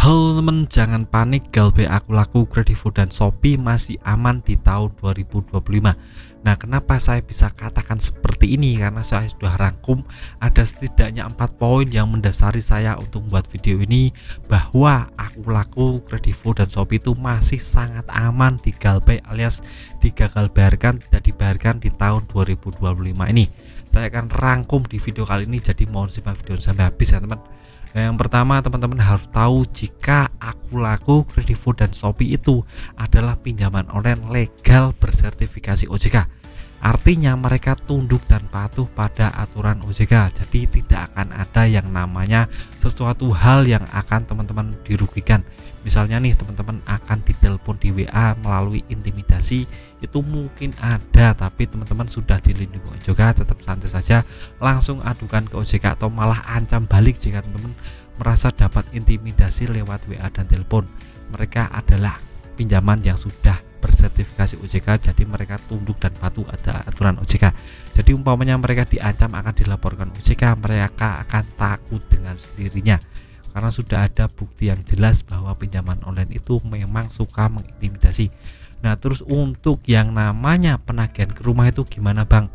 Halo temen, jangan panik, Galbay, Akulaku, Kredivo, dan Shopee masih aman di tahun 2025. Nah, kenapa saya bisa katakan seperti ini? Karena saya sudah rangkum ada setidaknya 4 poin yang mendasari saya untuk membuat video ini, bahwa Akulaku, Kredivo, dan Shopee itu masih sangat aman di Galbay alias digagal bayarkan, tidak dibayarkan di tahun 2025 ini. Saya akan rangkum di video kali ini, jadi mohon simak video sampai habis ya teman. Nah, yang pertama teman-teman harus tahu jika Akulaku, Kredivo, dan Shopee itu adalah pinjaman online legal bersertifikasi OJK. Artinya mereka tunduk dan patuh pada aturan OJK. Jadi tidak akan ada yang namanya sesuatu hal yang akan teman-teman dirugikan. Misalnya nih teman-teman akan ditelepon di WA melalui intimidasi, itu mungkin ada, tapi teman-teman sudah dilindungi OJK, tetap santai saja, langsung adukan ke OJK atau malah ancam balik jika teman-teman merasa dapat intimidasi lewat WA dan telepon. Mereka adalah pinjaman yang sudah bersertifikasi OJK, jadi mereka tunduk dan patuh ada aturan OJK. Jadi umpamanya mereka diancam akan dilaporkan OJK, mereka akan takut dengan sendirinya karena sudah ada bukti yang jelas bahwa pinjaman online itu memang suka mengintimidasi. Nah, terus untuk yang namanya penagihan ke rumah itu gimana Bang?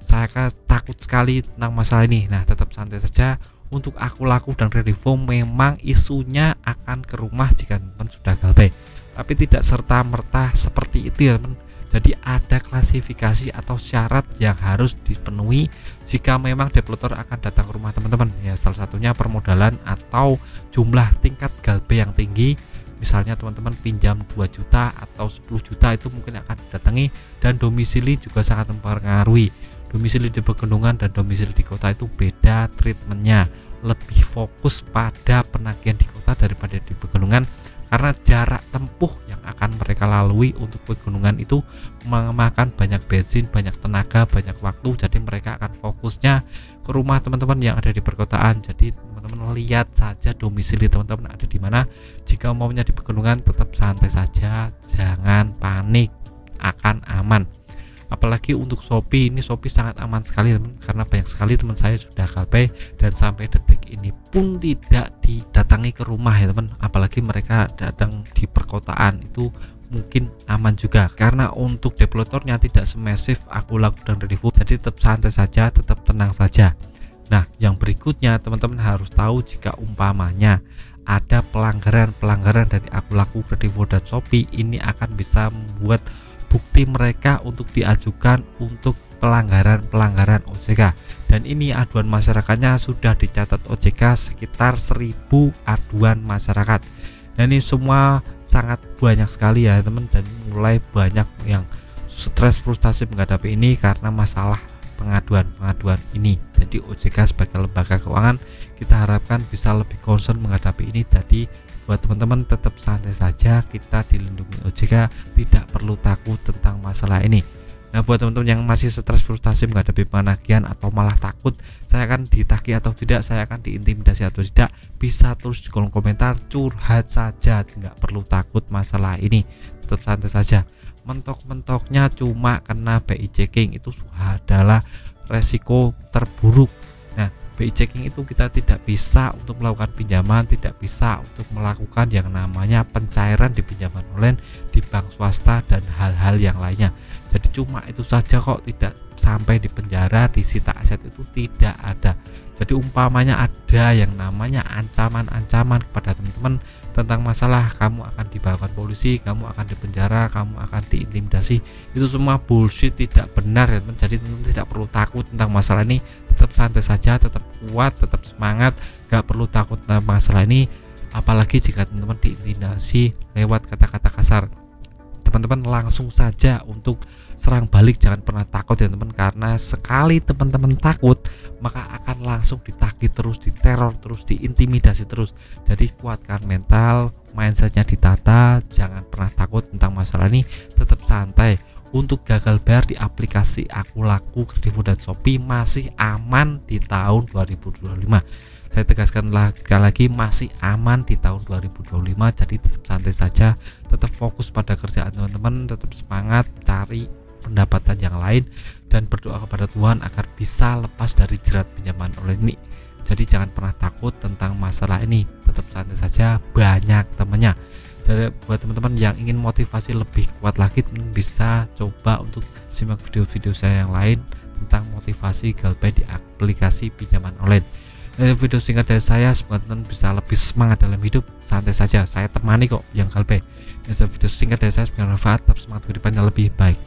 Saya takut sekali tentang masalah ini. Nah, tetap santai saja. Untuk Akulaku dan Kredivo memang isunya akan ke rumah jika teman sudah Galbay, tapi tidak serta-merta seperti itu ya teman. Jadi ada klasifikasi atau syarat yang harus dipenuhi jika memang developer akan datang ke rumah teman-teman. Ya, salah satunya permodalan atau jumlah tingkat Galbay yang tinggi. Misalnya teman-teman pinjam 2 juta atau 10 juta itu mungkin akan didatangi, dan domisili juga sangat mempengaruhi. Domisili di pegunungan dan domisili di kota itu beda treatmentnya, lebih fokus pada penagihan di kota daripada di pegunungan, karena jarak tempuh yang akan mereka lalui untuk pegunungan itu memakan banyak bensin, banyak tenaga, banyak waktu. Jadi mereka akan fokusnya ke rumah teman-teman yang ada di perkotaan. Jadi teman-teman lihat saja domisili teman-teman ada di mana. Jika maunya di pegunungan, tetap santai saja, jangan panik, akan aman. Apalagi untuk Shopee, ini Shopee sangat aman sekali teman, karena banyak sekali teman saya sudah Galbay dan sampai detik ini pun tidak didatangi ke rumah ya teman. Apalagi mereka datang di perkotaan, itu mungkin aman juga karena untuk developernya tidak semasif Akulaku dan Kredivo. Jadi tetap santai saja, tetap tenang saja. Nah, yang berikutnya teman-teman harus tahu jika umpamanya ada pelanggaran dari Akulaku, Kredivo, dan Shopee, ini akan bisa membuat bukti mereka untuk diajukan untuk pelanggaran OJK. Dan ini aduan masyarakatnya sudah dicatat OJK sekitar 1000 aduan masyarakat. Dan ini semua sangat banyak sekali ya teman, dan mulai banyak yang stres frustasi menghadapi ini karena masalah pengaduan ini. Jadi OJK sebagai lembaga keuangan kita harapkan bisa lebih concern menghadapi ini. Jadi buat teman-teman tetap santai saja, kita dilindungi OJK, tidak perlu takut tentang masalah ini. Nah, buat teman-teman yang masih stres frustasi menghadapi penagihan atau malah takut saya akan ditagih atau tidak, saya akan diintimidasi atau tidak, bisa tulis di kolom komentar, curhat saja, nggak perlu takut masalah ini, tetap santai saja. Mentok-mentoknya cuma kena BI checking, itu adalah resiko terburuk. Nah, BI checking itu kita tidak bisa untuk melakukan pinjaman, tidak bisa untuk melakukan yang namanya pencairan di pinjaman online di bank swasta dan hal-hal yang lainnya. Jadi cuma itu saja kok, tidak sampai di penjara, disita aset, itu tidak ada. Jadi umpamanya ada yang namanya ancaman-ancaman kepada teman-teman tentang masalah kamu akan dibawa polisi, kamu akan dipenjara, kamu akan diintimidasi, itu semua bullshit, tidak benar ya teman. Jadi teman-teman tidak perlu takut tentang masalah ini, tetap santai saja, tetap kuat, tetap semangat, gak perlu takut tentang masalah ini. Apalagi jika teman-teman diintimidasi lewat kata-kata kasar, teman-teman langsung saja untuk serang balik, jangan pernah takut ya teman, karena sekali teman-teman takut maka akan langsung ditagih terus, diteror terus, diintimidasi terus. Jadi kuatkan mental, mindsetnya ditata, jangan pernah takut tentang masalah ini, tetap santai. Untuk gagal bayar di aplikasi Akulaku, Kredivo, dan Shopee masih aman di tahun 2025. Saya tegaskan lagi, masih aman di tahun 2025. Jadi tetap santai saja, tetap fokus pada kerjaan teman-teman, tetap semangat cari pendapatan yang lain, dan berdoa kepada Tuhan agar bisa lepas dari jerat pinjaman online ini. Jadi jangan pernah takut tentang masalah ini, tetap santai saja, banyak temannya. Jadi buat teman-teman yang ingin motivasi lebih kuat lagi, bisa coba untuk simak video-video saya yang lain tentang motivasi GalPay di aplikasi pinjaman online. Video singkat dari saya, semoga teman-teman bisa lebih semangat dalam hidup. Santai saja, saya temani kok yang GalPay. Video singkat dari saya, semoga bermanfaat, tetap semangat kehidupannya lebih baik.